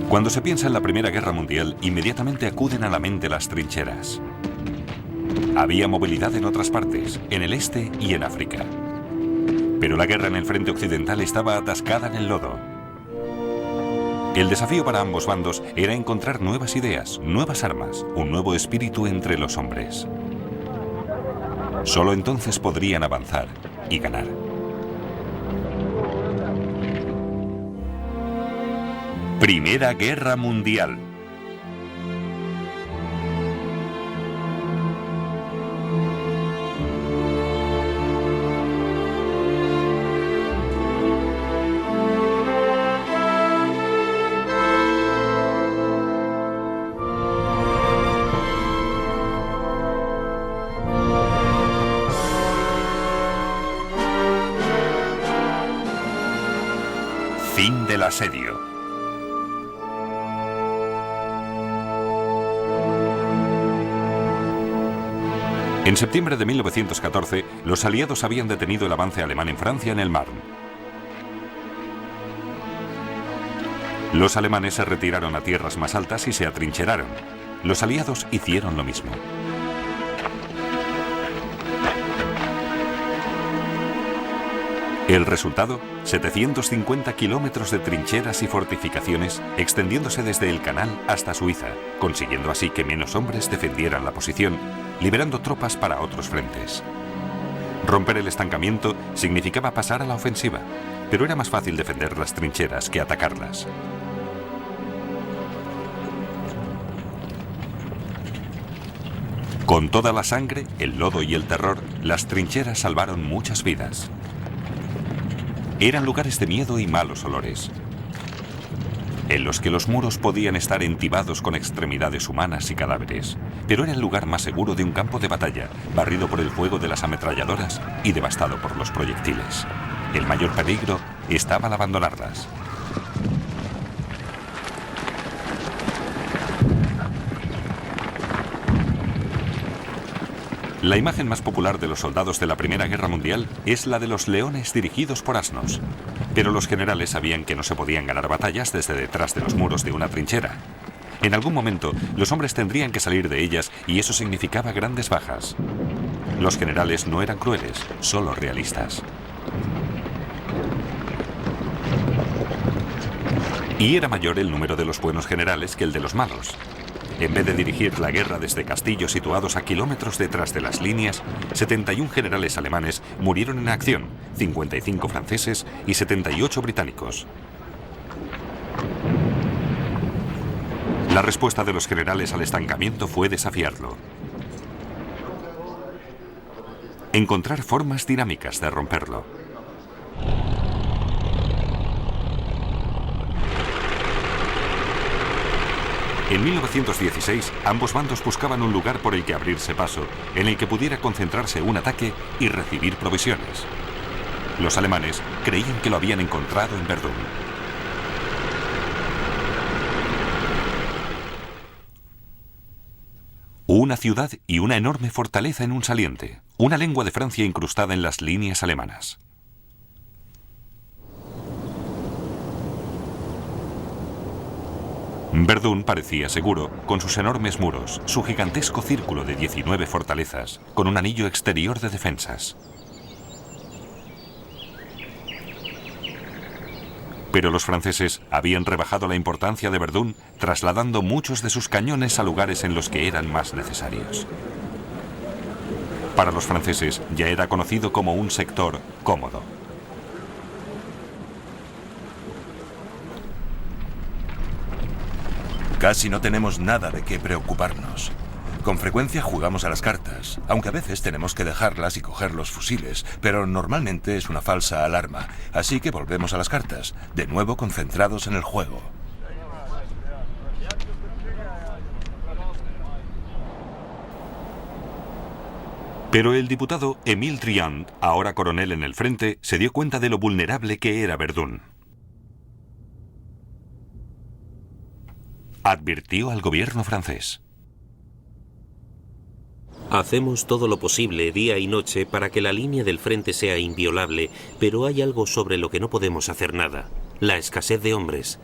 Cuando se piensa en la Primera Guerra Mundial, inmediatamente acuden a la mente las trincheras. Había movilidad en otras partes, en el este y en África. Pero la guerra en el frente occidental estaba atascada en el lodo. El desafío para ambos bandos era encontrar nuevas ideas, nuevas armas, un nuevo espíritu entre los hombres. Solo entonces podrían avanzar y ganar. Primera Guerra Mundial. Fin del asedio. En septiembre de 1914, los aliados habían detenido el avance alemán en Francia en el Marne. Los alemanes se retiraron a tierras más altas y se atrincheraron. Los aliados hicieron lo mismo. El resultado, 750 kilómetros de trincheras y fortificaciones extendiéndose desde el canal hasta Suiza, consiguiendo así que menos hombres defendieran la posición, liberando tropas para otros frentes. Romper el estancamiento significaba pasar a la ofensiva, pero era más fácil defender las trincheras que atacarlas. Con toda la sangre, el lodo y el terror, las trincheras salvaron muchas vidas. Eran lugares de miedo y malos olores, en los que los muros podían estar entibados con extremidades humanas y cadáveres, pero era el lugar más seguro de un campo de batalla, barrido por el fuego de las ametralladoras y devastado por los proyectiles. El mayor peligro estaba al abandonarlas. La imagen más popular de los soldados de la Primera Guerra Mundial es la de los leones dirigidos por asnos. Pero los generales sabían que no se podían ganar batallas desde detrás de los muros de una trinchera. En algún momento, los hombres tendrían que salir de ellas y eso significaba grandes bajas. Los generales no eran crueles, solo realistas. Y era mayor el número de los buenos generales que el de los malos. En vez de dirigir la guerra desde castillos situados a kilómetros detrás de las líneas, 71 generales alemanes murieron en acción, 55 franceses y 78 británicos. La respuesta de los generales al estancamiento fue desafiarlo. Encontrar formas dinámicas de romperlo. En 1916, ambos bandos buscaban un lugar por el que abrirse paso, en el que pudiera concentrarse un ataque y recibir provisiones. Los alemanes creían que lo habían encontrado en Verdún. Una ciudad y una enorme fortaleza en un saliente, una lengua de Francia incrustada en las líneas alemanas. Verdún parecía seguro, con sus enormes muros, su gigantesco círculo de 19 fortalezas, con un anillo exterior de defensas. Pero los franceses habían rebajado la importancia de Verdún, trasladando muchos de sus cañones a lugares en los que eran más necesarios. Para los franceses ya era conocido como un sector cómodo. Casi no tenemos nada de qué preocuparnos. Con frecuencia jugamos a las cartas, aunque a veces tenemos que dejarlas y coger los fusiles, pero normalmente es una falsa alarma, así que volvemos a las cartas, de nuevo concentrados en el juego. Pero el diputado Émile Triand, ahora coronel en el frente, se dio cuenta de lo vulnerable que era Verdún. Advirtió al gobierno francés. Hacemos todo lo posible día y noche para que la línea del frente sea inviolable, pero hay algo sobre lo que no podemos hacer nada: la escasez de hombres.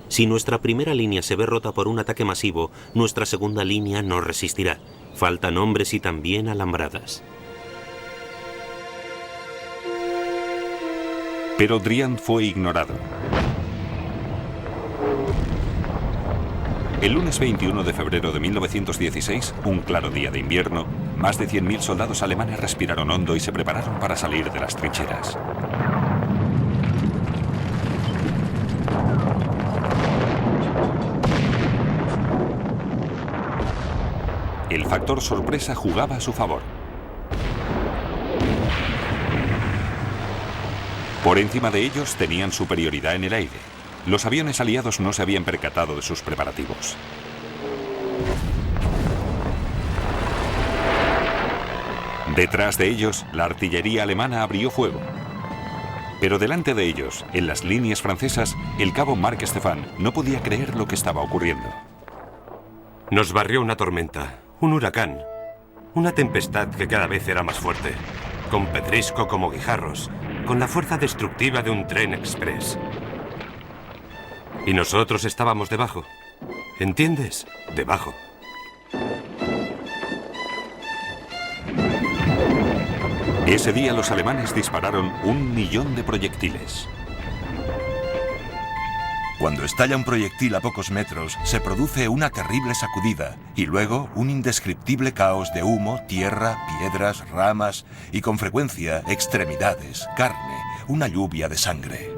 Si nuestra primera línea se ve rota por un ataque masivo, nuestra segunda línea no resistirá. Faltan hombres y también alambradas. Pero Driant fue ignorado. El lunes 21 de febrero de 1916, un claro día de invierno, más de 100.000 soldados alemanes respiraron hondo y se prepararon para salir de las trincheras. El factor sorpresa jugaba a su favor. Por encima de ellos tenían superioridad en el aire. Los aviones aliados no se habían percatado de sus preparativos. Detrás de ellos, la artillería alemana abrió fuego. Pero delante de ellos, en las líneas francesas, el cabo Marc Estefan no podía creer lo que estaba ocurriendo. Nos barrió una tormenta, un huracán, una tempestad que cada vez era más fuerte, con pedrisco como guijarros, con la fuerza destructiva de un tren express. Y nosotros estábamos debajo. ¿Entiendes? Debajo. Ese día los alemanes dispararon 1.000.000 de proyectiles. Cuando estalla un proyectil a pocos metros, se produce una terrible sacudida y luego un indescriptible caos de humo, tierra, piedras, ramas y con frecuencia extremidades, carne, una lluvia de sangre.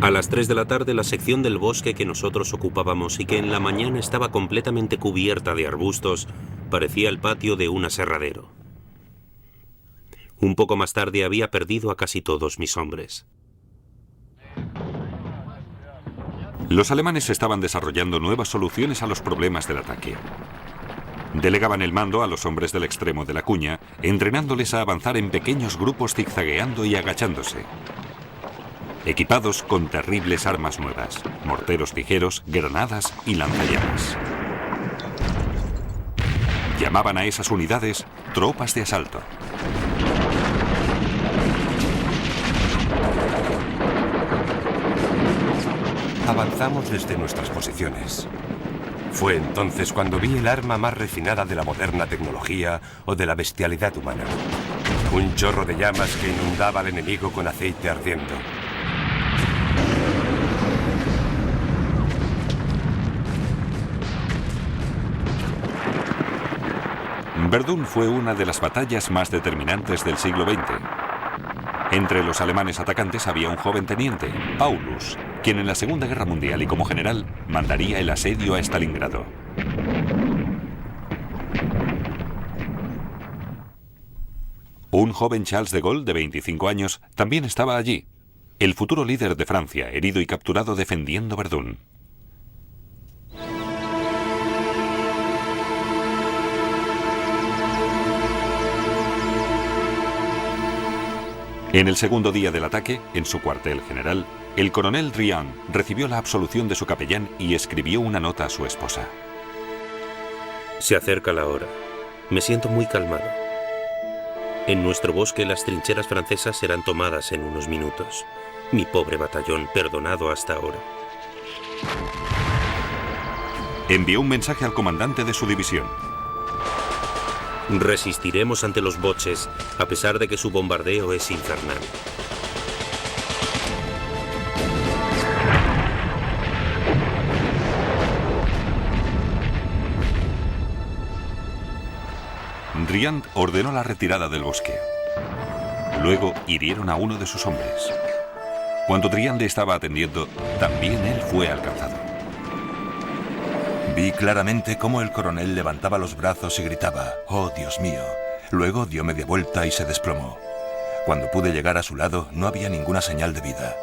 A las 3 de la tarde, la sección del bosque que nosotros ocupábamos y que en la mañana estaba completamente cubierta de arbustos, parecía el patio de un aserradero. Un poco más tarde había perdido a casi todos mis hombres. Los alemanes estaban desarrollando nuevas soluciones a los problemas del ataque. Delegaban el mando a los hombres del extremo de la cuña, entrenándoles a avanzar en pequeños grupos zigzagueando y agachándose. Equipados con terribles armas nuevas, morteros ligeros, granadas y lanzallamas. Llamaban a esas unidades tropas de asalto. Avanzamos desde nuestras posiciones. Fue entonces cuando vi el arma más refinada de la moderna tecnología o de la bestialidad humana. Un chorro de llamas que inundaba al enemigo con aceite ardiendo. Verdún fue una de las batallas más determinantes del siglo XX. Entre los alemanes atacantes había un joven teniente, Paulus, quien en la Segunda Guerra Mundial y como general mandaría el asedio a Stalingrado. Un joven Charles de Gaulle de 25 años también estaba allí, el futuro líder de Francia, herido y capturado defendiendo Verdún. En el segundo día del ataque, en su cuartel general, el coronel Driant recibió la absolución de su capellán y escribió una nota a su esposa. Se acerca la hora. Me siento muy calmado. En nuestro bosque las trincheras francesas serán tomadas en unos minutos. Mi pobre batallón, perdonado hasta ahora. Envió un mensaje al comandante de su división. Resistiremos ante los boches, a pesar de que su bombardeo es infernal. Driant ordenó la retirada del bosque. Luego hirieron a uno de sus hombres. Cuando Driant le estaba atendiendo, también él fue alcanzado. Vi claramente cómo el coronel levantaba los brazos y gritaba, «¡Oh, Dios mío!». Luego dio media vuelta y se desplomó. Cuando pude llegar a su lado, no había ninguna señal de vida.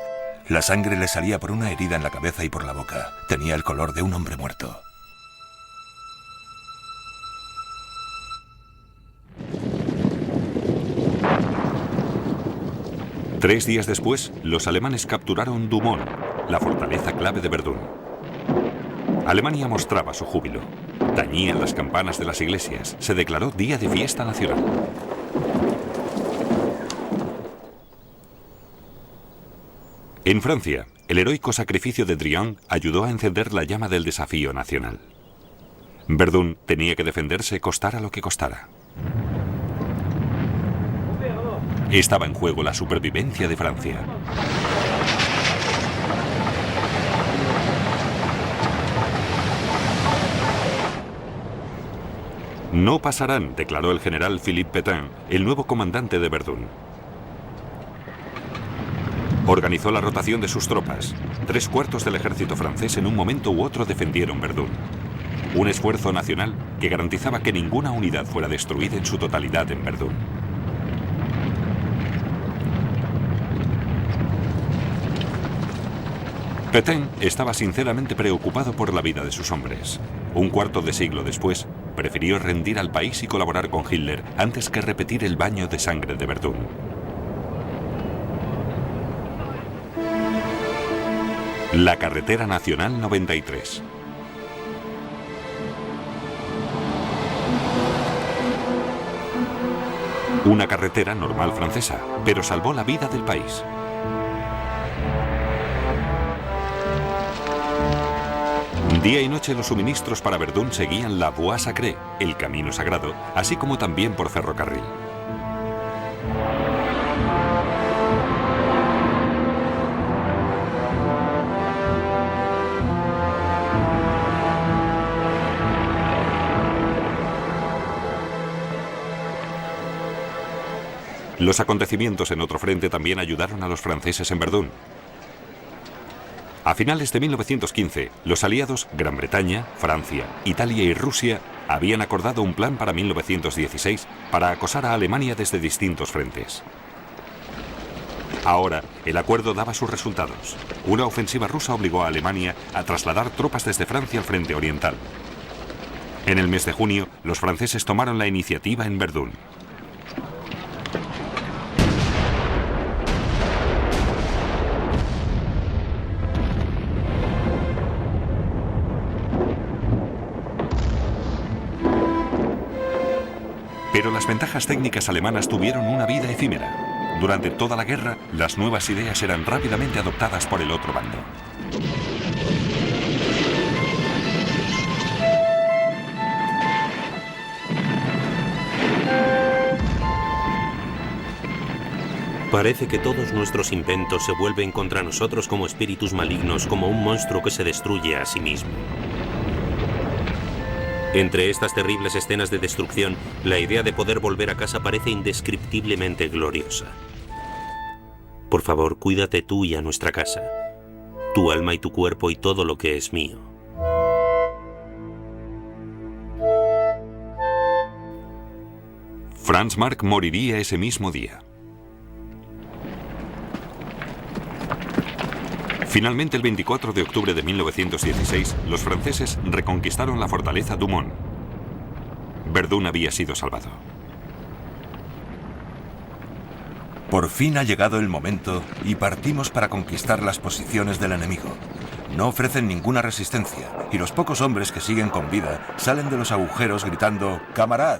La sangre le salía por una herida en la cabeza y por la boca. Tenía el color de un hombre muerto. Tres días después, los alemanes capturaron Douaumont, la fortaleza clave de Verdún. Alemania mostraba su júbilo. Tañían las campanas de las iglesias. Se declaró día de fiesta nacional. En Francia, el heroico sacrificio de Drian ayudó a encender la llama del desafío nacional. Verdún tenía que defenderse costara lo que costara. Estaba en juego la supervivencia de Francia. No pasarán, declaró el general Philippe Pétain, el nuevo comandante de Verdún. Organizó la rotación de sus tropas. 3/4 del ejército francés en un momento u otro defendieron Verdún. Un esfuerzo nacional que garantizaba que ninguna unidad fuera destruida en su totalidad en Verdún. Pétain estaba sinceramente preocupado por la vida de sus hombres. Un cuarto de siglo después, prefirió rendir al país y colaborar con Hitler antes que repetir el baño de sangre de Verdún. La carretera nacional 93. Una carretera normal francesa, pero salvó la vida del país. Día y noche los suministros para Verdún seguían la Voie Sacrée, el camino sagrado, así como también por ferrocarril. Los acontecimientos en otro frente también ayudaron a los franceses en Verdún. A finales de 1915, los aliados Gran Bretaña, Francia, Italia y Rusia habían acordado un plan para 1916 para acosar a Alemania desde distintos frentes. Ahora, el acuerdo daba sus resultados. Una ofensiva rusa obligó a Alemania a trasladar tropas desde Francia al frente oriental. En el mes de junio, los franceses tomaron la iniciativa en Verdún. Pero las ventajas técnicas alemanas tuvieron una vida efímera. Durante toda la guerra, las nuevas ideas eran rápidamente adoptadas por el otro bando. Parece que todos nuestros inventos se vuelven contra nosotros como espíritus malignos, como un monstruo que se destruye a sí mismo. Entre estas terribles escenas de destrucción, la idea de poder volver a casa parece indescriptiblemente gloriosa. Por favor, cuídate tú y a nuestra casa, tu alma y tu cuerpo y todo lo que es mío. Franz Marc moriría ese mismo día. Finalmente, el 24 de octubre de 1916, los franceses reconquistaron la fortaleza Douaumont. Verdún había sido salvado. Por fin ha llegado el momento y partimos para conquistar las posiciones del enemigo. No ofrecen ninguna resistencia y los pocos hombres que siguen con vida salen de los agujeros gritando ¡Camarad!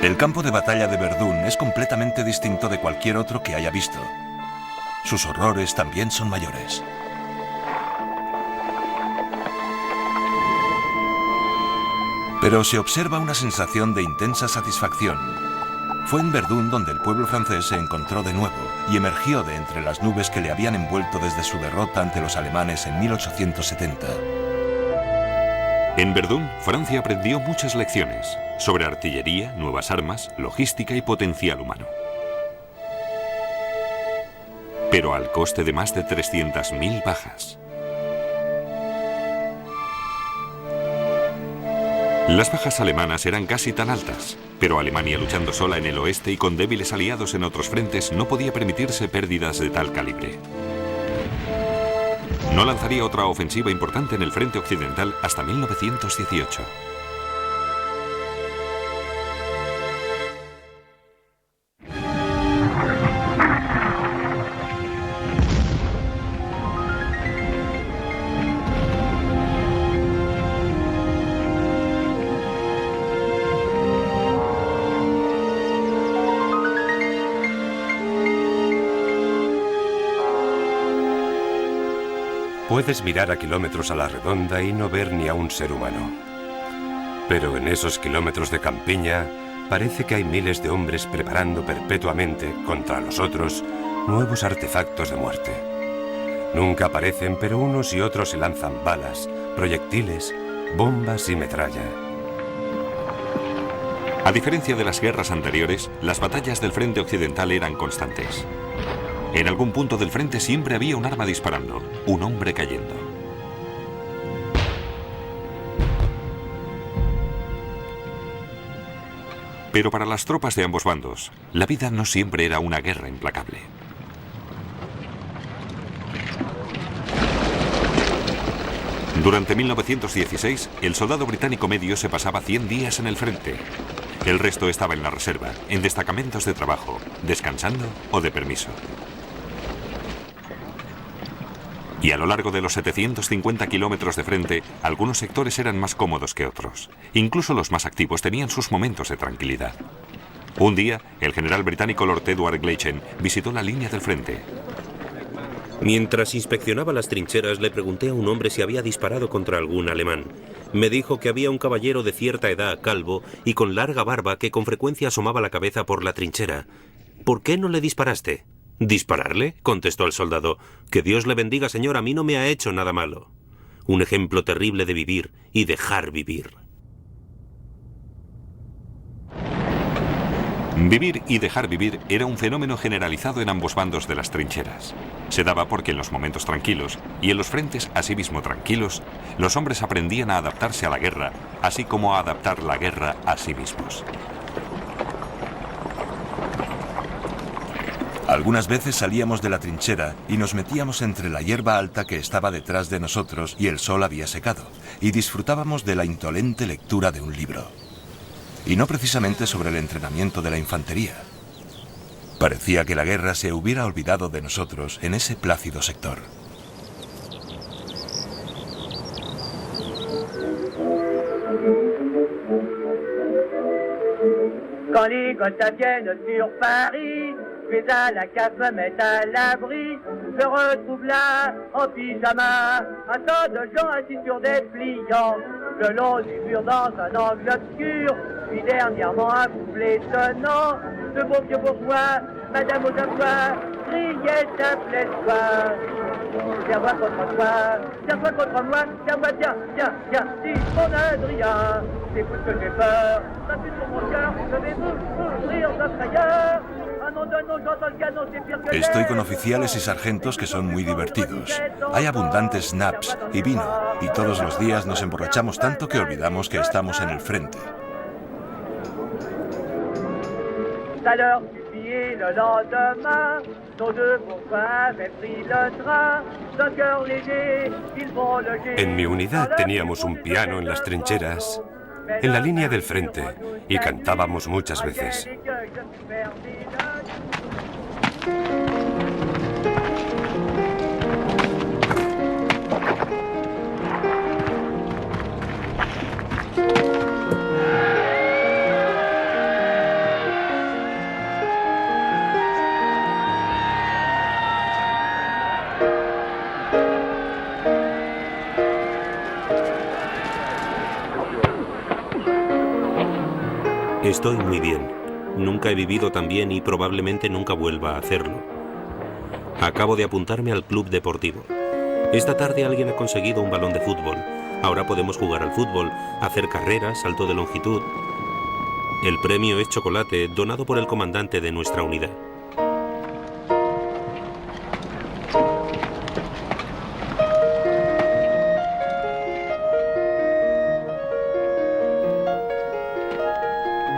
El campo de batalla de Verdún es completamente distinto de cualquier otro que haya visto. Sus horrores también son mayores. Pero se observa una sensación de intensa satisfacción. Fue en Verdún donde el pueblo francés se encontró de nuevo y emergió de entre las nubes que le habían envuelto desde su derrota ante los alemanes en 1870. En Verdún, Francia aprendió muchas lecciones sobre artillería, nuevas armas, logística y potencial humano. Pero al coste de más de 300.000 bajas. Las bajas alemanas eran casi tan altas, pero Alemania, luchando sola en el oeste y con débiles aliados en otros frentes, no podía permitirse pérdidas de tal calibre. No lanzaría otra ofensiva importante en el frente occidental hasta 1918. Puedes mirar a kilómetros a la redonda y no ver ni a un ser humano. Pero en esos kilómetros de campiña parece que hay miles de hombres preparando perpetuamente contra los otros nuevos artefactos de muerte. Nunca aparecen, pero unos y otros se lanzan balas, proyectiles, bombas y metralla. A diferencia de las guerras anteriores, las batallas del frente occidental eran constantes. En algún punto del frente siempre había un arma disparando, un hombre cayendo. Pero para las tropas de ambos bandos, la vida no siempre era una guerra implacable. Durante 1916, el soldado británico medio se pasaba 100 días en el frente. El resto estaba en la reserva, en destacamentos de trabajo, descansando o de permiso. Y a lo largo de los 750 kilómetros de frente, algunos sectores eran más cómodos que otros. Incluso los más activos tenían sus momentos de tranquilidad. Un día, el general británico Lord Edward Gleichen visitó la línea del frente. Mientras inspeccionaba las trincheras, le pregunté a un hombre si había disparado contra algún alemán. Me dijo que había un caballero de cierta edad, calvo y con larga barba, que con frecuencia asomaba la cabeza por la trinchera. ¿Por qué no le disparaste? ¿Dispararle?, contestó el soldado. Que Dios le bendiga, señor, a mí no me ha hecho nada malo. Un ejemplo terrible de vivir y dejar vivir. Vivir y dejar vivir era un fenómeno generalizado en ambos bandos de las trincheras. Se daba porque en los momentos tranquilos, y en los frentes asimismo tranquilos, los hombres aprendían a adaptarse a la guerra, así como a adaptar la guerra a sí mismos. Algunas veces salíamos de la trinchera y nos metíamos entre la hierba alta que estaba detrás de nosotros y el sol había secado, y disfrutábamos de la indolente lectura de un libro. Y no precisamente sobre el entrenamiento de la infantería. Parecía que la guerra se hubiera olvidado de nosotros en ese plácido sector. Quand les Gotha viennent sur Paris, mais à la cave me mettent à l'abri, je retrouve là, en pyjama, un tas de gens assis sur des pliants, le long du mur dans un angle obscur, puis dernièrement un couple étonnant, de beaux vieux bourgeois, madame aux avoirs, criait s'appelait soi. Tiens-moi contre toi, tiens-toi contre moi, tiens-moi, tiens, tiens, tiens, si mon Adrien, c'est vous que j'ai peur, ça pue sur mon cœur, je vais vous rire de frayeur. Estoy con oficiales y sargentos que son muy divertidos. Hay abundantes snaps y vino, y todos los días nos emborrachamos tanto que olvidamos que estamos en el frente. En mi unidad teníamos un piano en las trincheras, en la línea del frente, y cantábamos muchas veces. Estoy muy bien. Nunca he vivido tan bien y probablemente nunca vuelva a hacerlo. Acabo de apuntarme al club deportivo. Esta tarde alguien ha conseguido un balón de fútbol. Ahora podemos jugar al fútbol, hacer carreras, salto de longitud. El premio es chocolate, donado por el comandante de nuestra unidad.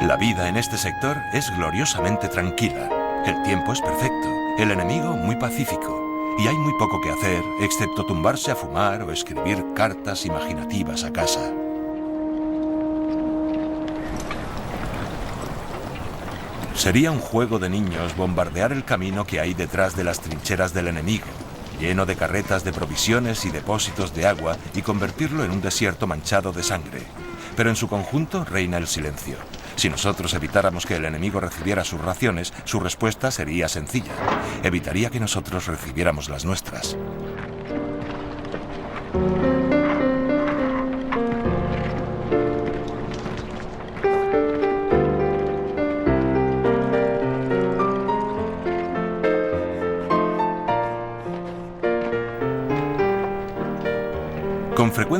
La vida en este sector es gloriosamente tranquila. El tiempo es perfecto, el enemigo muy pacífico. Y hay muy poco que hacer, excepto tumbarse a fumar o escribir cartas imaginativas a casa. Sería un juego de niños bombardear el camino que hay detrás de las trincheras del enemigo, lleno de carretas de provisiones y depósitos de agua, y convertirlo en un desierto manchado de sangre. Pero en su conjunto reina el silencio. Si nosotros evitáramos que el enemigo recibiera sus raciones, su respuesta sería sencilla. Evitaría que nosotros recibiéramos las nuestras.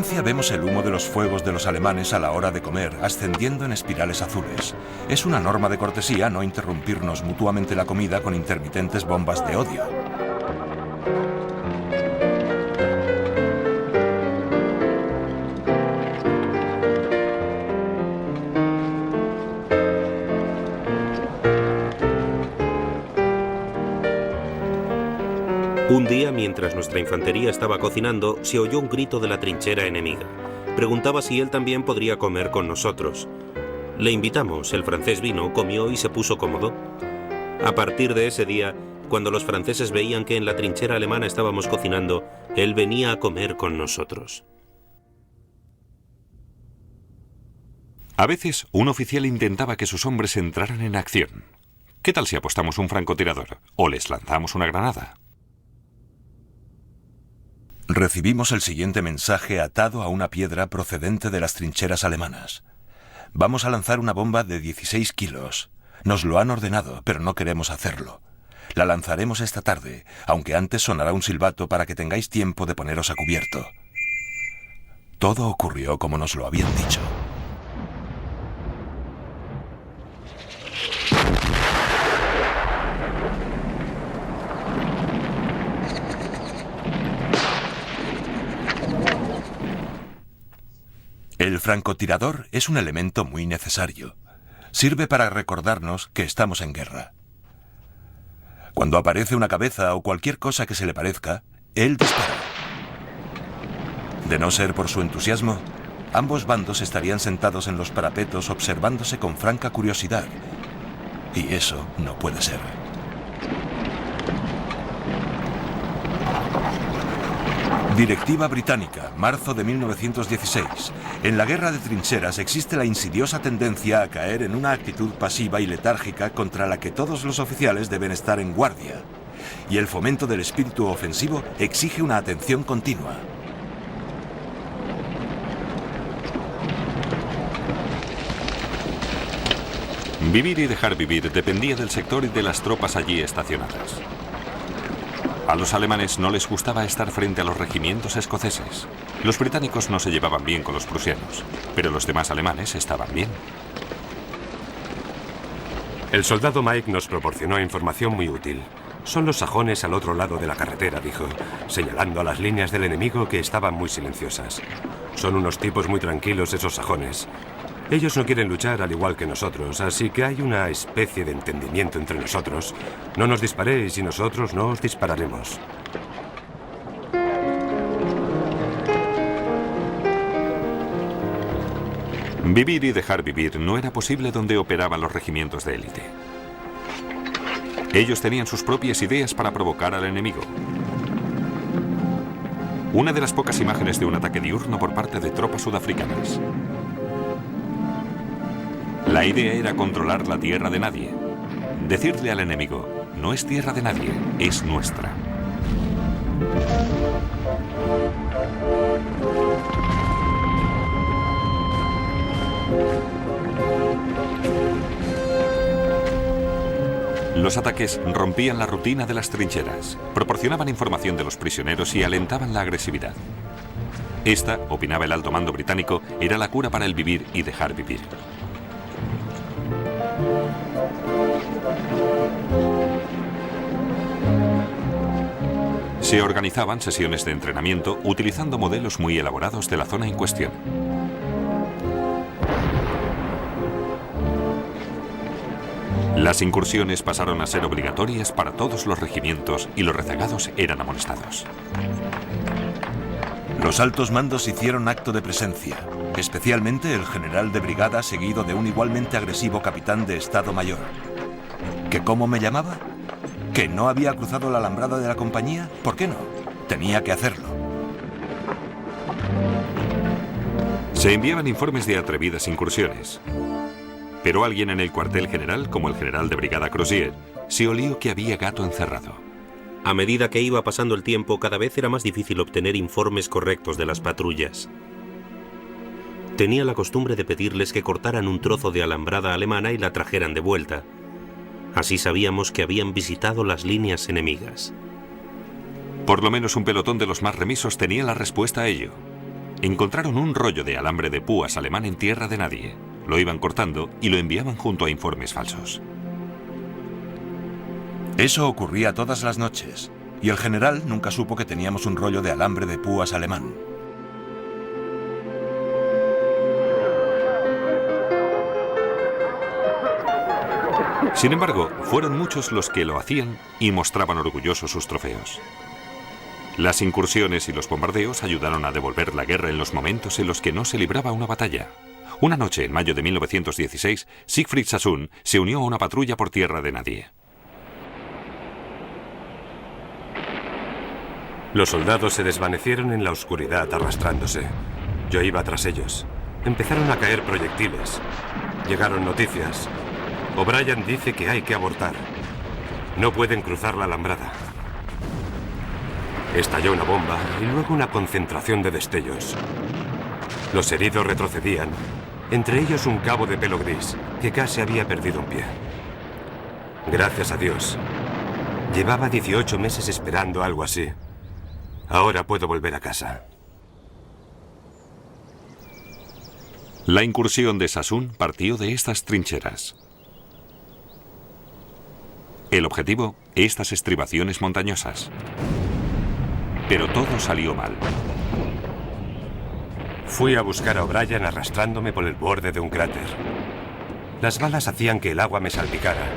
distancia vemos el humo de los fuegos de los alemanes a la hora de comer, ascendiendo en espirales azules. Es una norma de cortesía no interrumpirnos mutuamente la comida con intermitentes bombas de odio. Un día, mientras nuestra infantería estaba cocinando, se oyó un grito de la trinchera enemiga. Preguntaba si él también podría comer con nosotros. Le invitamos, el francés vino, comió y se puso cómodo. A partir de ese día, cuando los franceses veían que en la trinchera alemana estábamos cocinando, él venía a comer con nosotros. A veces, un oficial intentaba que sus hombres entraran en acción. ¿Qué tal si apostamos un francotirador o les lanzamos una granada? Recibimos el siguiente mensaje atado a una piedra procedente de las trincheras alemanas. Vamos a lanzar una bomba de 16 kilos. Nos lo han ordenado, pero no queremos hacerlo. La lanzaremos esta tarde, aunque antes sonará un silbato para que tengáis tiempo de poneros a cubierto. Todo ocurrió como nos lo habían dicho. El francotirador es un elemento muy necesario. Sirve para recordarnos que estamos en guerra. Cuando aparece una cabeza o cualquier cosa que se le parezca, él dispara. De no ser por su entusiasmo, ambos bandos estarían sentados en los parapetos observándose con franca curiosidad. Y eso no puede ser. Directiva británica, marzo de 1916. En la guerra de trincheras existe la insidiosa tendencia a caer en una actitud pasiva y letárgica contra la que todos los oficiales deben estar en guardia. Y el fomento del espíritu ofensivo exige una atención continua. Vivir y dejar vivir dependía del sector y de las tropas allí estacionadas. A los alemanes no les gustaba estar frente a los regimientos escoceses. Los británicos no se llevaban bien con los prusianos, pero los demás alemanes estaban bien. El soldado Mike nos proporcionó información muy útil. Son los sajones al otro lado de la carretera, dijo, señalando a las líneas del enemigo que estaban muy silenciosas. Son unos tipos muy tranquilos esos sajones. Ellos no quieren luchar al igual que nosotros, así que hay una especie de entendimiento entre nosotros. No nos disparéis y nosotros no os dispararemos. Vivir y dejar vivir no era posible donde operaban los regimientos de élite. Ellos tenían sus propias ideas para provocar al enemigo. Una de las pocas imágenes de un ataque diurno por parte de tropas sudafricanas. La idea era controlar la tierra de nadie. Decirle al enemigo, no es tierra de nadie, es nuestra. Los ataques rompían la rutina de las trincheras, proporcionaban información de los prisioneros y alentaban la agresividad. Esta, opinaba el alto mando británico, era la cura para el vivir y dejar vivir. Se organizaban sesiones de entrenamiento utilizando modelos muy elaborados de la zona en cuestión. Las incursiones pasaron a ser obligatorias para todos los regimientos y los rezagados eran amonestados. Los altos mandos hicieron acto de presencia, especialmente el general de brigada seguido de un igualmente agresivo capitán de Estado Mayor. ¿Que cómo me llamaba? ¿Que no había cruzado la alambrada de la compañía? ¿Por qué no? Tenía que hacerlo. Se enviaban informes de atrevidas incursiones. Pero alguien en el cuartel general, como el general de brigada Crozier, se olió que había gato encerrado. A medida que iba pasando el tiempo, cada vez era más difícil obtener informes correctos de las patrullas. Tenía la costumbre de pedirles que cortaran un trozo de alambrada alemana y la trajeran de vuelta. Así sabíamos que habían visitado las líneas enemigas. Por lo menos un pelotón de los más remisos tenía la respuesta a ello. encontraron un rollo de alambre de púas alemán en tierra de nadie. Lo iban cortando y lo enviaban junto a informes falsos. Eso ocurría todas las noches, y el general nunca supo que teníamos un rollo de alambre de púas alemán. Sin embargo, fueron muchos los que lo hacían y mostraban orgullosos sus trofeos. Las incursiones y los bombardeos ayudaron a devolver la guerra en los momentos en los que no se libraba una batalla. Una noche, en mayo de 1916, Siegfried Sassoon se unió a una patrulla por tierra de nadie. Los soldados se desvanecieron en la oscuridad arrastrándose. Yo iba tras ellos. Empezaron a caer proyectiles. Llegaron noticias. O'Brien dice que hay que abortar. No pueden cruzar la alambrada. Estalló una bomba y luego una concentración de destellos. Los heridos retrocedían, entre ellos un cabo de pelo gris, que casi había perdido un pie. Gracias a Dios. Llevaba 18 meses esperando algo así. Ahora puedo volver a casa. La incursión de Sassoon partió de estas trincheras. El objetivo, estas estribaciones montañosas. Pero todo salió mal. Fui a buscar a O'Brien arrastrándome por el borde de un cráter. Las balas hacían que el agua me salpicara.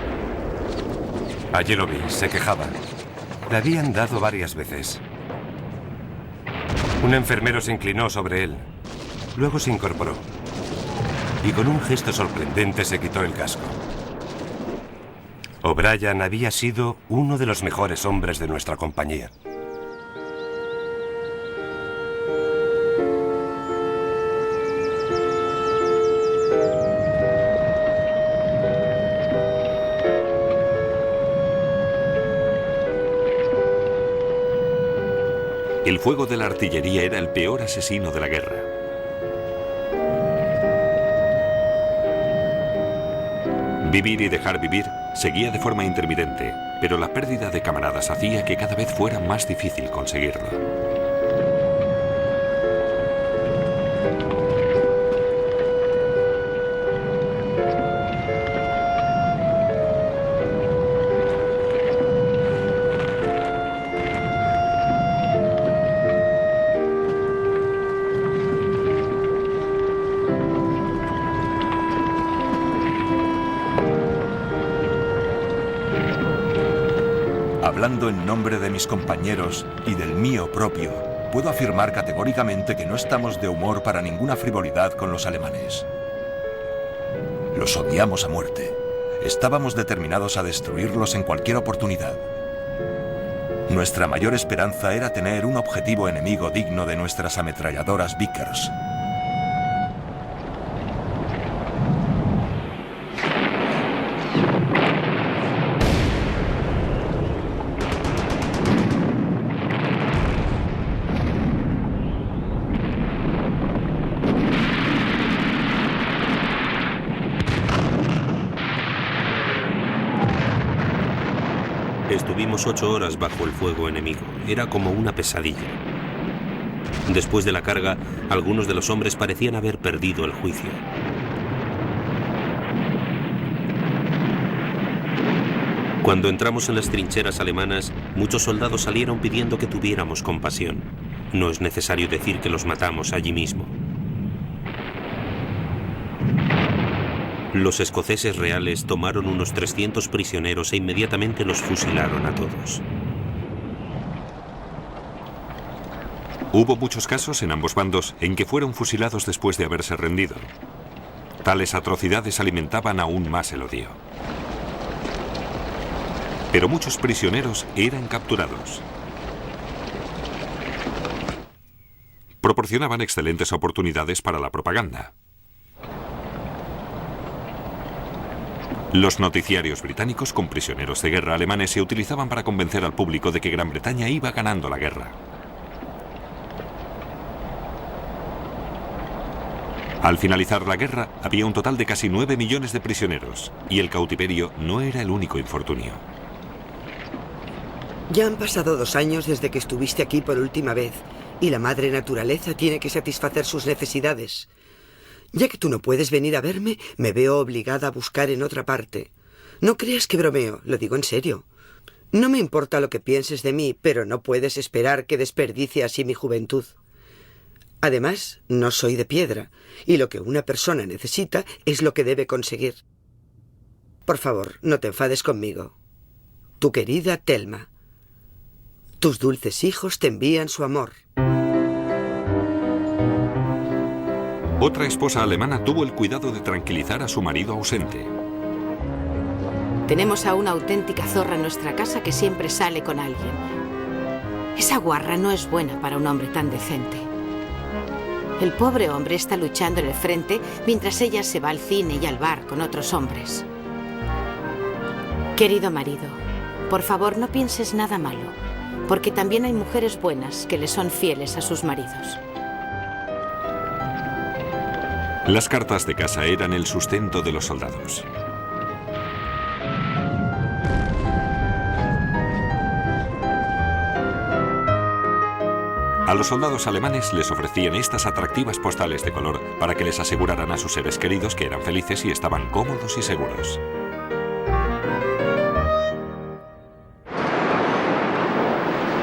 Allí lo vi, se quejaba. Le habían dado varias veces. Un enfermero se inclinó sobre él. Luego se incorporó. Y con un gesto sorprendente se quitó el casco. O'Brien había sido uno de los mejores hombres de nuestra compañía. El fuego de la artillería era el peor asesino de la guerra. Vivir y dejar vivir seguía de forma intermitente, pero la pérdida de camaradas hacía que cada vez fuera más difícil conseguirlo. Hablando en nombre de mis compañeros y del mío propio, puedo afirmar categóricamente que no estamos de humor para ninguna frivolidad con los alemanes. Los odiamos a muerte. Estábamos determinados a destruirlos en cualquier oportunidad. Nuestra mayor esperanza era tener un objetivo enemigo digno de nuestras ametralladoras Vickers. Estuvimos 8 horas bajo el fuego enemigo. Era como una pesadilla. Después de la carga, algunos de los hombres parecían haber perdido el juicio. Cuando entramos en las trincheras alemanas, muchos soldados salieron pidiendo que tuviéramos compasión. No es necesario decir que los matamos allí mismo. Los escoceses reales tomaron unos 300 prisioneros e inmediatamente los fusilaron a todos. Hubo muchos casos en ambos bandos en que fueron fusilados después de haberse rendido. Tales atrocidades alimentaban aún más el odio. Pero muchos prisioneros eran capturados. Proporcionaban excelentes oportunidades para la propaganda. Los noticiarios británicos con prisioneros de guerra alemanes se utilizaban para convencer al público de que Gran Bretaña iba ganando la guerra. Al finalizar la guerra, había un total de casi 9 millones de prisioneros, y el cautiverio no era el único infortunio. Ya han pasado 2 años desde que estuviste aquí por última vez, y la madre naturaleza tiene que satisfacer sus necesidades. Ya que tú no puedes venir a verme, me veo obligada a buscar en otra parte. No creas que bromeo, lo digo en serio. No me importa lo que pienses de mí, pero no puedes esperar que desperdicie así mi juventud. Además, no soy de piedra, y lo que una persona necesita es lo que debe conseguir. Por favor, no te enfades conmigo. Tu querida Thelma. Tus dulces hijos te envían su amor. Otra esposa alemana tuvo el cuidado de tranquilizar a su marido ausente. Tenemos a una auténtica zorra en nuestra casa que siempre sale con alguien. Esa guarra no es buena para un hombre tan decente. El pobre hombre está luchando en el frente mientras ella se va al cine y al bar con otros hombres. Querido marido, por favor no pienses nada malo, porque también hay mujeres buenas que le son fieles a sus maridos. Las cartas de casa eran el sustento de los soldados. A los soldados alemanes les ofrecían estas atractivas postales de color para que les aseguraran a sus seres queridos que eran felices y estaban cómodos y seguros.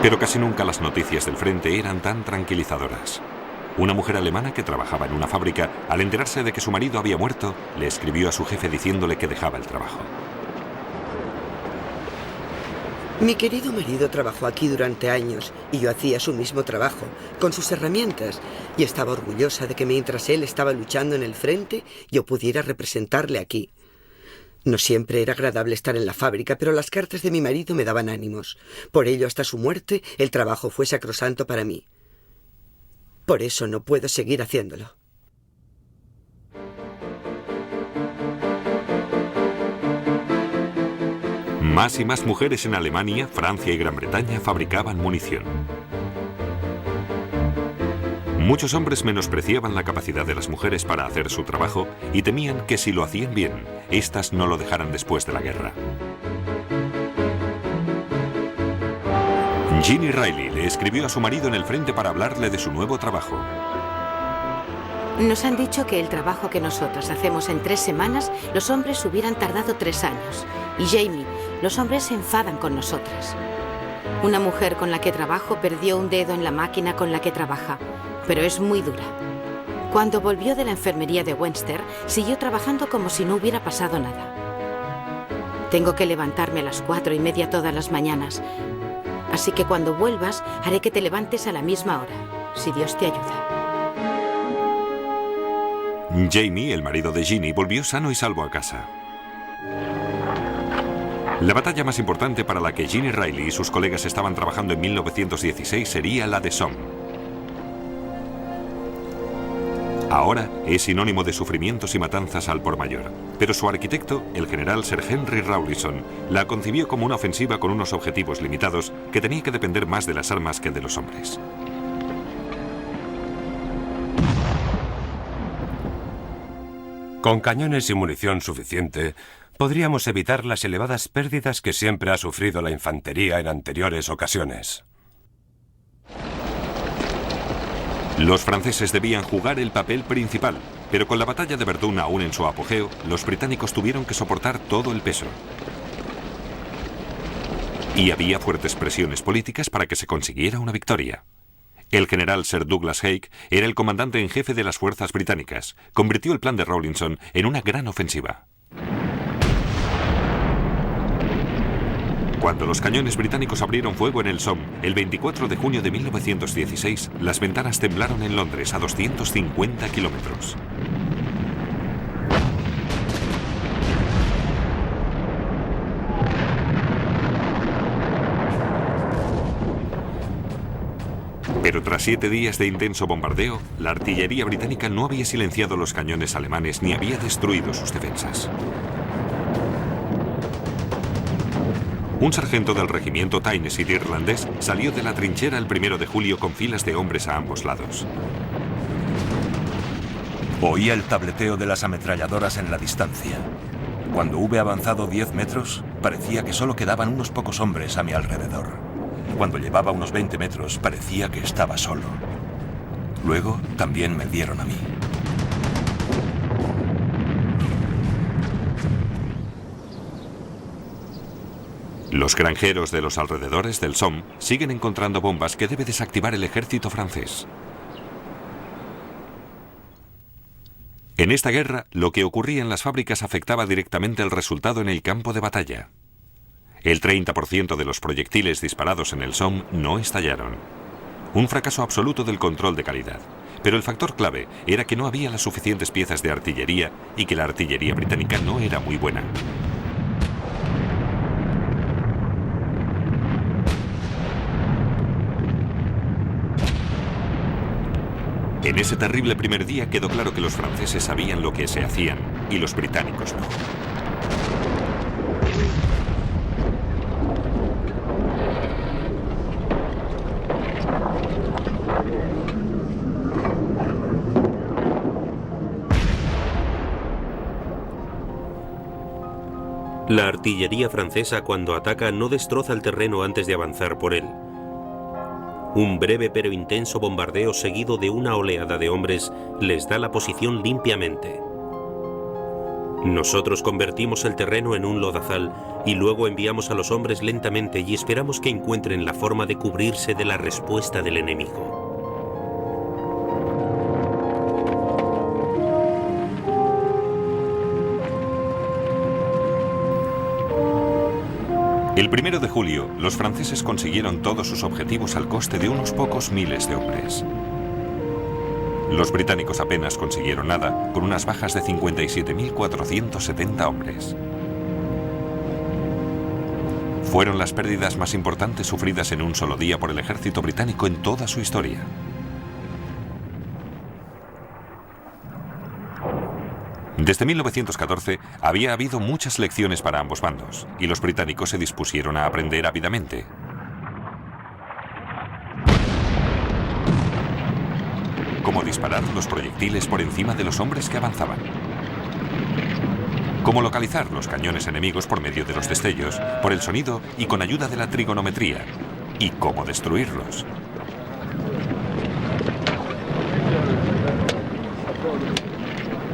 Pero casi nunca las noticias del frente eran tan tranquilizadoras. Una mujer alemana que trabajaba en una fábrica, al enterarse de que su marido había muerto, le escribió a su jefe diciéndole que dejaba el trabajo. Mi querido marido trabajó aquí durante años y yo hacía su mismo trabajo, con sus herramientas, y estaba orgullosa de que mientras él estaba luchando en el frente, yo pudiera representarle aquí. No siempre era agradable estar en la fábrica, pero las cartas de mi marido me daban ánimos. Por ello, hasta su muerte, el trabajo fue sacrosanto para mí. Por eso no puedo seguir haciéndolo. Más y más mujeres en Alemania, Francia y Gran Bretaña fabricaban munición. Muchos hombres menospreciaban la capacidad de las mujeres para hacer su trabajo y temían que si lo hacían bien, éstas no lo dejaran después de la guerra. Jeannie Riley le escribió a su marido en el frente para hablarle de su nuevo trabajo. Nos han dicho que el trabajo que nosotras hacemos en 3 semanas, los hombres hubieran tardado 3 años. Y Jamie, los hombres se enfadan con nosotras. Una mujer con la que trabajo perdió un dedo en la máquina con la que trabaja, pero es muy dura. Cuando volvió de la enfermería de Westminster, siguió trabajando como si no hubiera pasado nada. Tengo que levantarme a las 4:30 todas las mañanas. Así que cuando vuelvas, haré que te levantes a la misma hora, si Dios te ayuda. Jamie, el marido de Jeannie, volvió sano y salvo a casa. La batalla más importante para la que Jeannie Riley y sus colegas estaban trabajando en 1916 sería la de Somme. Ahora es sinónimo de sufrimientos y matanzas al por mayor, pero su arquitecto, el general Sir Henry Rawlinson, la concibió como una ofensiva con unos objetivos limitados que tenía que depender más de las armas que de los hombres. Con cañones y munición suficiente, podríamos evitar las elevadas pérdidas que siempre ha sufrido la infantería en anteriores ocasiones. Los franceses debían jugar el papel principal, pero con la batalla de Verdún aún en su apogeo, los británicos tuvieron que soportar todo el peso. Y había fuertes presiones políticas para que se consiguiera una victoria. El general Sir Douglas Haig era el comandante en jefe de las fuerzas británicas. Convirtió el plan de Rawlinson en una gran ofensiva. Cuando los cañones británicos abrieron fuego en el Somme, el 24 de junio de 1916, las ventanas temblaron en Londres a 250 kilómetros. Pero tras 7 días de intenso bombardeo, la artillería británica no había silenciado los cañones alemanes ni había destruido sus defensas. Un sargento del regimiento Tyneside irlandés salió de la trinchera el 1 de julio con filas de hombres a ambos lados. Oía el tableteo de las ametralladoras en la distancia. Cuando hube avanzado 10 metros, parecía que solo quedaban unos pocos hombres a mi alrededor. Cuando llevaba unos 20 metros, parecía que estaba solo. Luego, también me dieron a mí. Los granjeros de los alrededores del Somme siguen encontrando bombas que debe desactivar el ejército francés. En esta guerra, lo que ocurría en las fábricas afectaba directamente el resultado en el campo de batalla. El 30% de los proyectiles disparados en el Somme no estallaron. Un fracaso absoluto del control de calidad. Pero el factor clave era que no había las suficientes piezas de artillería y que la artillería británica no era muy buena. En ese terrible primer día quedó claro que los franceses sabían lo que se hacían y los británicos no. La artillería francesa, cuando ataca, no destroza el terreno antes de avanzar por él. Un breve pero intenso bombardeo seguido de una oleada de hombres les da la posición limpiamente. Nosotros convertimos el terreno en un lodazal y luego enviamos a los hombres lentamente y esperamos que encuentren la forma de cubrirse de la respuesta del enemigo. El 1 de julio, los franceses consiguieron todos sus objetivos al coste de unos pocos miles de hombres. Los británicos apenas consiguieron nada, con unas bajas de 57.470 hombres. Fueron las pérdidas más importantes sufridas en un solo día por el ejército británico en toda su historia. Desde 1914 había habido muchas lecciones para ambos bandos, y los británicos se dispusieron a aprender ávidamente. Cómo disparar los proyectiles por encima de los hombres que avanzaban. Cómo localizar los cañones enemigos por medio de los destellos, por el sonido y con ayuda de la trigonometría. Y cómo destruirlos.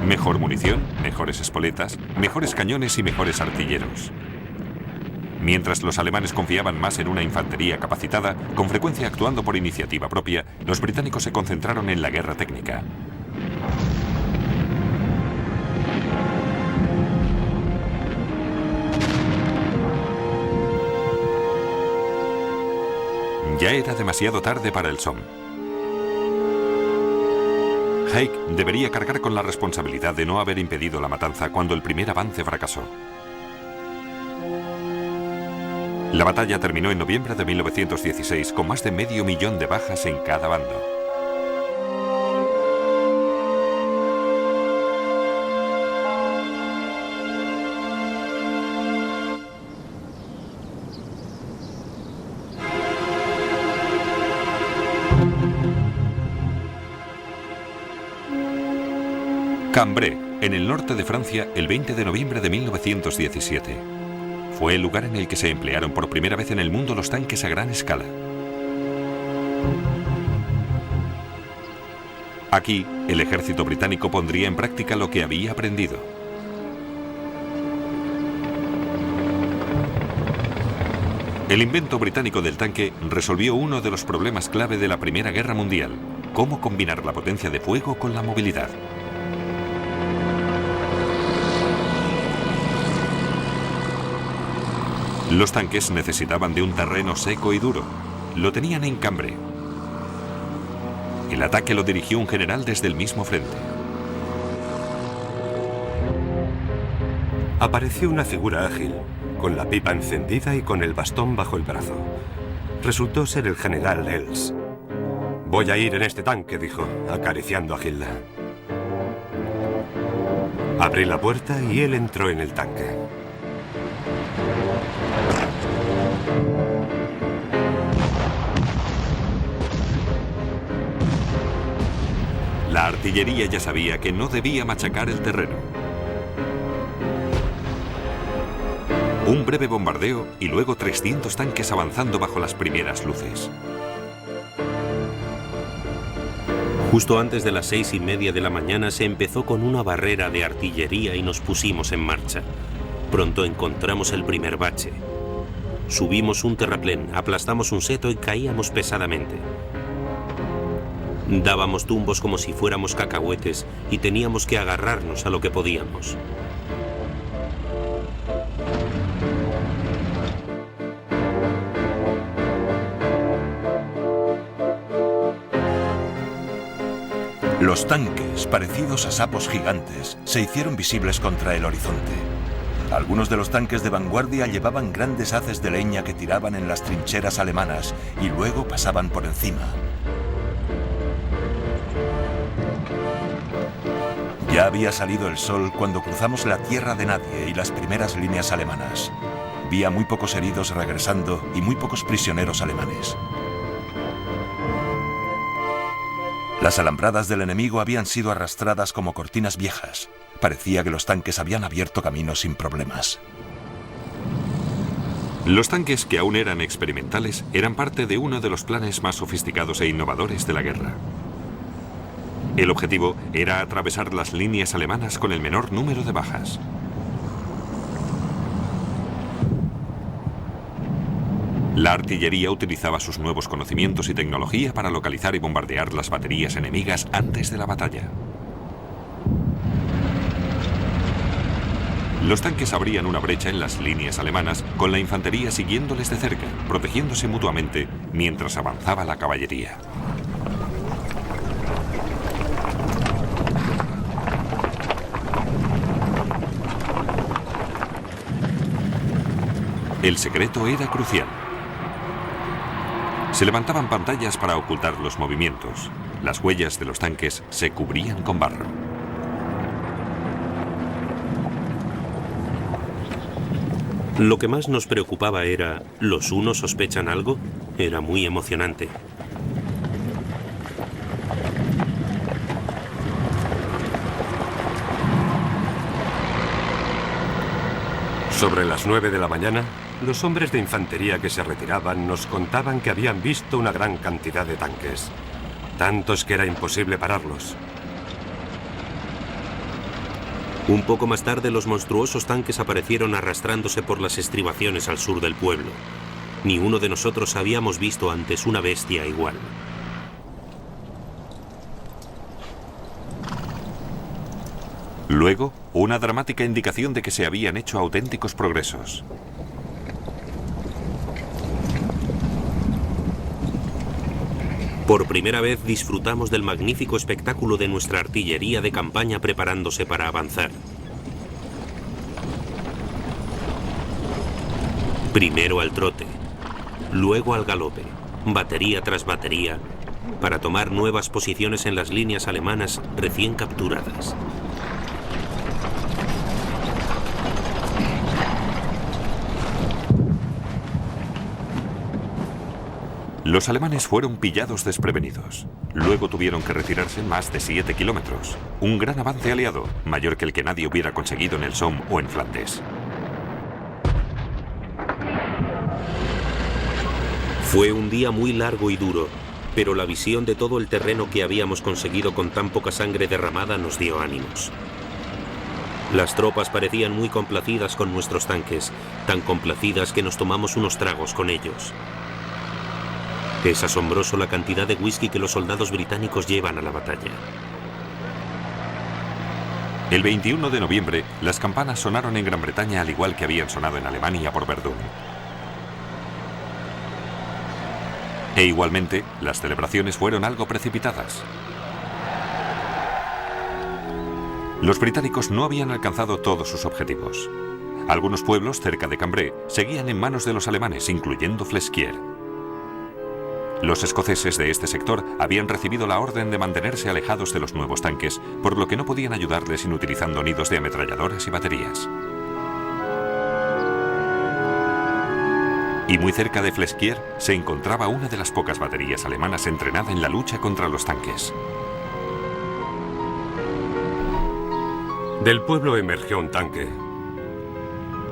Mejor munición, mejores espoletas, mejores cañones y mejores artilleros. Mientras los alemanes confiaban más en una infantería capacitada, con frecuencia actuando por iniciativa propia, los británicos se concentraron en la guerra técnica. Ya era demasiado tarde para el Somme. Haig debería cargar con la responsabilidad de no haber impedido la matanza cuando el primer avance fracasó. La batalla terminó en noviembre de 1916 con más de 500.000 de bajas en cada bando. Cambrai, en el norte de Francia, el 20 de noviembre de 1917. Fue el lugar en el que se emplearon por primera vez en el mundo los tanques a gran escala. Aquí, el ejército británico pondría en práctica lo que había aprendido. El invento británico del tanque resolvió uno de los problemas clave de la Primera Guerra Mundial: cómo combinar la potencia de fuego con la movilidad. Los tanques necesitaban de un terreno seco y duro. Lo tenían en Cambrai. El ataque lo dirigió un general desde el mismo frente. Apareció una figura ágil, con la pipa encendida y con el bastón bajo el brazo. Resultó ser el general Els. «Voy a ir en este tanque», dijo, acariciando a Hilda. Abrí la puerta y él entró en el tanque. La artillería ya sabía que no debía machacar el terreno. Un breve bombardeo y luego 300 tanques avanzando bajo las primeras luces. Justo antes de las 6:30 de la mañana se empezó con una barrera de artillería y nos pusimos en marcha. Pronto encontramos el primer bache. Subimos un terraplén, aplastamos un seto y caíamos pesadamente. Dábamos tumbos como si fuéramos cacahuetes y teníamos que agarrarnos a lo que podíamos. Los tanques, parecidos a sapos gigantes, se hicieron visibles contra el horizonte. Algunos de los tanques de vanguardia llevaban grandes haces de leña que tiraban en las trincheras alemanas y luego pasaban por encima. Ya había salido el sol cuando cruzamos la tierra de nadie y las primeras líneas alemanas. Vi a muy pocos heridos regresando y muy pocos prisioneros alemanes. Las alambradas del enemigo habían sido arrastradas como cortinas viejas. Parecía que los tanques habían abierto camino sin problemas. Los tanques, que aún eran experimentales, eran parte de uno de los planes más sofisticados e innovadores de la guerra. El objetivo era atravesar las líneas alemanas con el menor número de bajas. La artillería utilizaba sus nuevos conocimientos y tecnología para localizar y bombardear las baterías enemigas antes de la batalla. Los tanques abrían una brecha en las líneas alemanas con la infantería siguiéndoles de cerca, protegiéndose mutuamente mientras avanzaba la caballería. El secreto era crucial. Se levantaban pantallas para ocultar los movimientos. Las huellas de los tanques se cubrían con barro. Lo que más nos preocupaba era, ¿los unos sospechan algo? Era muy emocionante. Sobre las 9 de la mañana, los hombres de infantería que se retiraban nos contaban que habían visto una gran cantidad de tanques. Tantos que era imposible pararlos. Un poco más tarde, los monstruosos tanques aparecieron arrastrándose por las estribaciones al sur del pueblo. Ni uno de nosotros habíamos visto antes una bestia igual. Luego, una dramática indicación de que se habían hecho auténticos progresos. Por primera vez disfrutamos del magnífico espectáculo de nuestra artillería de campaña preparándose para avanzar. Primero al trote, luego al galope, batería tras batería, para tomar nuevas posiciones en las líneas alemanas recién capturadas. Los alemanes fueron pillados desprevenidos. Luego tuvieron que retirarse más de 7 kilómetros. Un gran avance aliado, mayor que el que nadie hubiera conseguido en el Somme o en Flandes. Fue un día muy largo y duro, pero la visión de todo el terreno que habíamos conseguido con tan poca sangre derramada nos dio ánimos. Las tropas parecían muy complacidas con nuestros tanques, tan complacidas que nos tomamos unos tragos con ellos. Es asombroso la cantidad de whisky que los soldados británicos llevan a la batalla. El 21 de noviembre, las campanas sonaron en Gran Bretaña al igual que habían sonado en Alemania por Verdún. E igualmente, las celebraciones fueron algo precipitadas. Los británicos no habían alcanzado todos sus objetivos. Algunos pueblos cerca de Cambrai seguían en manos de los alemanes, incluyendo Flesquières. Los escoceses de este sector habían recibido la orden de mantenerse alejados de los nuevos tanques, por lo que no podían ayudarles sin utilizando nidos de ametralladoras y baterías. Y muy cerca de Flesquières se encontraba una de las pocas baterías alemanas entrenada en la lucha contra los tanques. Del pueblo emergió un tanque.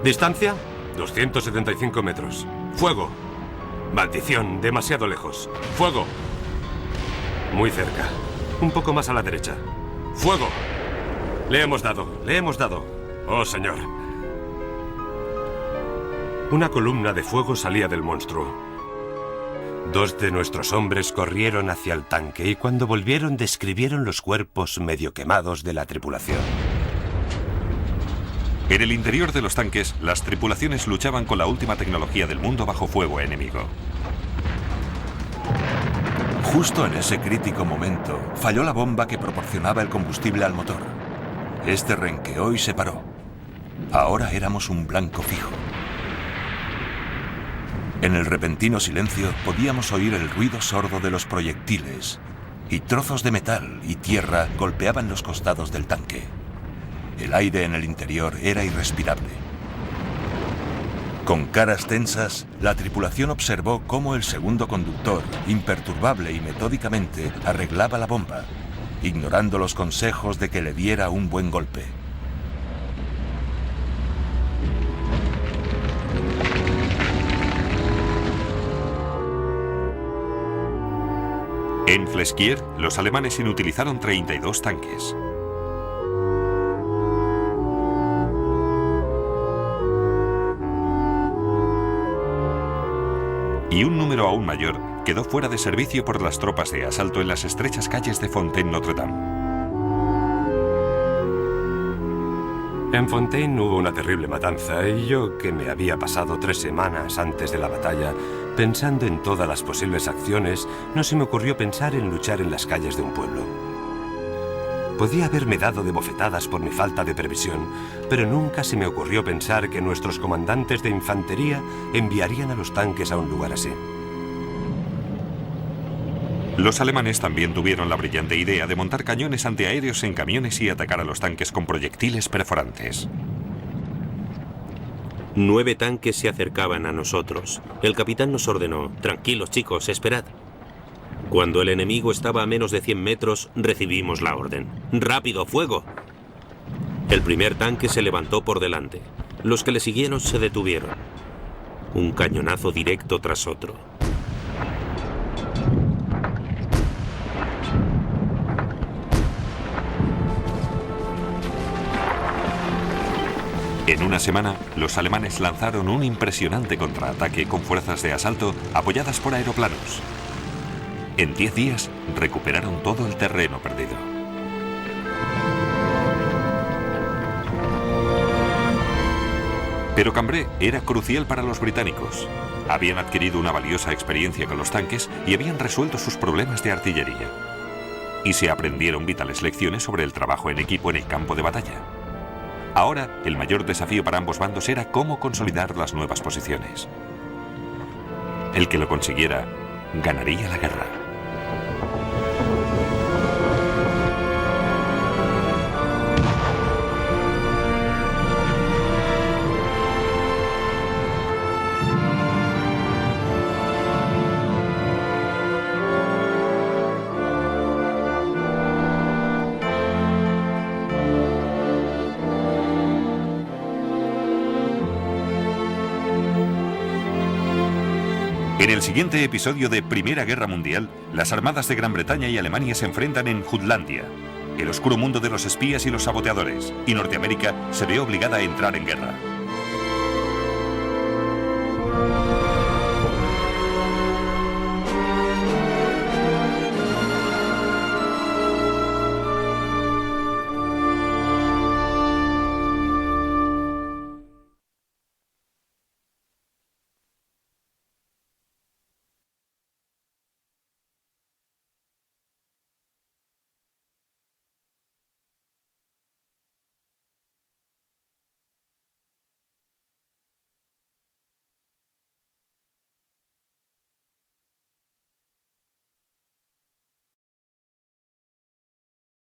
¿Distancia? 275 metros. ¡Fuego! Maldición, demasiado lejos. ¡Fuego! Muy cerca. Un poco más a la derecha. ¡Fuego! Le hemos dado, le hemos dado. Oh, señor. Una columna de fuego salía del monstruo. 2 de nuestros hombres corrieron hacia el tanque y cuando volvieron describieron los cuerpos medio quemados de la tripulación. En el interior de los tanques, las tripulaciones luchaban con la última tecnología del mundo bajo fuego enemigo. Justo en ese crítico momento, falló la bomba que proporcionaba el combustible al motor. Este renqueó y se paró. Ahora éramos un blanco fijo. En el repentino silencio podíamos oír el ruido sordo de los proyectiles, y trozos de metal y tierra golpeaban los costados del tanque. El aire en el interior era irrespirable. Con caras tensas, la tripulación observó cómo el segundo conductor, imperturbable y metódicamente, arreglaba la bomba, ignorando los consejos de que le diera un buen golpe. En Flesquier, los alemanes inutilizaron 32 tanques. Y un número aún mayor quedó fuera de servicio por las tropas de asalto en las estrechas calles de Fontaine-Notre-Dame. En Fontaine hubo una terrible matanza y yo, que me había pasado 3 semanas antes de la batalla pensando en todas las posibles acciones, no se me ocurrió pensar en luchar en las calles de un pueblo. Podía haberme dado de bofetadas por mi falta de previsión, pero nunca se me ocurrió pensar que nuestros comandantes de infantería enviarían a los tanques a un lugar así. Los alemanes también tuvieron la brillante idea de montar cañones antiaéreos en camiones y atacar a los tanques con proyectiles perforantes. 9 tanques se acercaban a nosotros. El capitán nos ordenó: tranquilos, chicos, esperad. Cuando el enemigo estaba a menos de 100 metros, recibimos la orden: ¡rápido, fuego! El primer tanque se levantó por delante. Los que le siguieron se detuvieron. Un cañonazo directo tras otro. En una semana, los alemanes lanzaron un impresionante contraataque con fuerzas de asalto apoyadas por aeroplanos. En 10 días, recuperaron todo el terreno perdido. Pero Cambrai era crucial para los británicos. Habían adquirido una valiosa experiencia con los tanques y habían resuelto sus problemas de artillería. Y se aprendieron vitales lecciones sobre el trabajo en equipo en el campo de batalla. Ahora, el mayor desafío para ambos bandos era cómo consolidar las nuevas posiciones. El que lo consiguiera, ganaría la guerra. En el siguiente episodio de Primera Guerra Mundial, las armadas de Gran Bretaña y Alemania se enfrentan en Jutlandia, el oscuro mundo de los espías y los saboteadores, y Norteamérica se ve obligada a entrar en guerra.